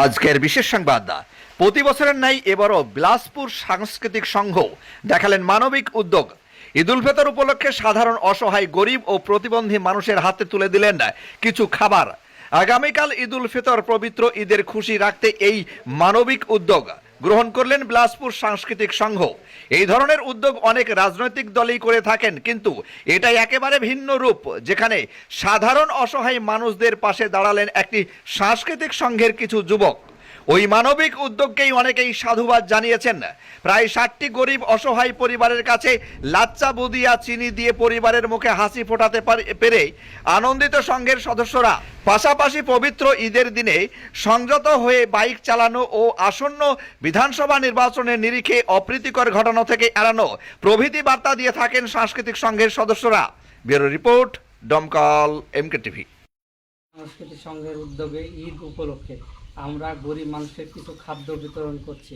আজকের বিশেষ সংবাদ। প্রতি বছরের ন্যায় এবারও বিলাসপুর সাংস্কৃতিক সংঘ দেখালেন মানবিক উদ্যোগ। ঈদ উল ফিতর উপলক্ষে সাধারণ অসহায় গরিব ও প্রতিবন্ধী মানুষের হাতে তুলে দিলেন কিছু খাবার। আগামীকাল ঈদ উল ফিতর পবিত্র ঈদের খুশি রাখতে এই মানবিক উদ্যোগ গ্রহণ করলেন বিলাসপুর সাংস্কৃতিক সংঘ। এই ধরনের উদ্যোগ অনেক রাজনৈতিক দলই করে থাকেন, কিন্তু এটাই একেবারে ভিন্ন রূপ, যেখানে সাধারণ অসহায় মানুষদের পাশে দাঁড়ালেন একটি সাংস্কৃতিক সংঘের কিছু যুবক। ওই মানবিক উদ্যোগকেই অনেকেই সাধুবাদ জানিয়েছেন। প্রায় 60টি গরিব অসহায় পরিবারের কাছে লাচ্চা বুদিয়া চিনি দিয়ে পরিবারের মুখে হাসি ফোটাতে পেরে আনন্দিত সংঘের সদস্যরা। পাশাপাশি পবিত্র ঈদের দিনে সংযত হয়ে বাইক চালানো ও আসন্ন বিধানসভা নির্বাচনের নিরিখে অপ্রীতিকর ঘটনা থেকে এড়ানো প্রভৃতি বার্তা দিয়ে থাকেন সাংস্কৃতিক সংঘের সদস্যরা। Bureau report, Domkal MK TV. সাংস্কৃতিক সংঘের উদ্যোগে ঈদ উপলক্ষে আমরা গরিব মানুষের কিছু খাদ্য বিতরণ করছি।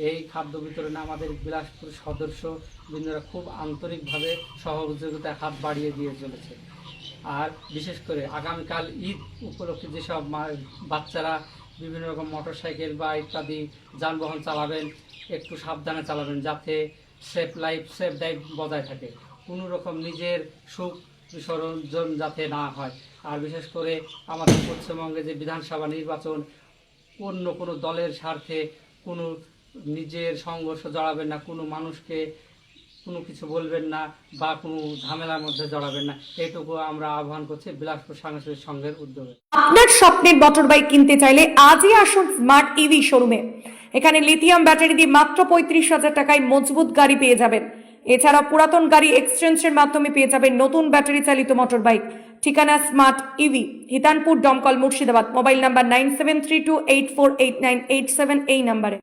এই খাদ্য বিতরণে আমাদের বিলাসপুর সদস্য বৃন্দরা খুব আন্তরিকভাবে সহযোগিতার হাত বাড়িয়ে দিয়ে চলেছে। আর বিশেষ করে আগামীকাল ঈদ উপলক্ষে যেসব বাচ্চারা বিভিন্ন রকম মোটরসাইকেল বা ইত্যাদি যানবাহন চালাবেন, একটু সাবধানে চালাবেন, যাতে সেফ লাইফ বজায় থাকে, কোনো রকম নিজের সুখ বিসর্জন যাতে না হয়। আর বিশেষ করে আমাদের পশ্চিমবঙ্গে যে বিধানসভা নির্বাচন, অন্য কোনো দলের স্বার্থে কোনো নিজের সংঘর্ষ জড়াবেন না, কোনো মানুষকে কোনো কিছু বলবেন না বা কোনো ঝামেলার মধ্যে জড়াবেন না, এইটুকু আমরা আহ্বান করছি বিলাসপুর সাংস্কৃতিক সংঘের উদ্যোগে। আপনার স্বপ্নের মোটর বাইক কিনতে চাইলে আজই আসুন স্মার্ট ইভি শোরুমে। এখানে লিথিয়াম ব্যাটারি দিয়ে মাত্র 35,000 টাকায় মজবুত গাড়ি পেয়ে যাবেন। এছাড়া পুরাতন গাড়ি এক্সচেঞ্জের মাধ্যমে পেয়ে যাবেন নতুন ব্যাটারি চালিত মোটর বাইক। ঠিকানা smart EV, Hitanpur, Domkal, Murshidabad. Mobile number 9732848987 এই নাম্বারে।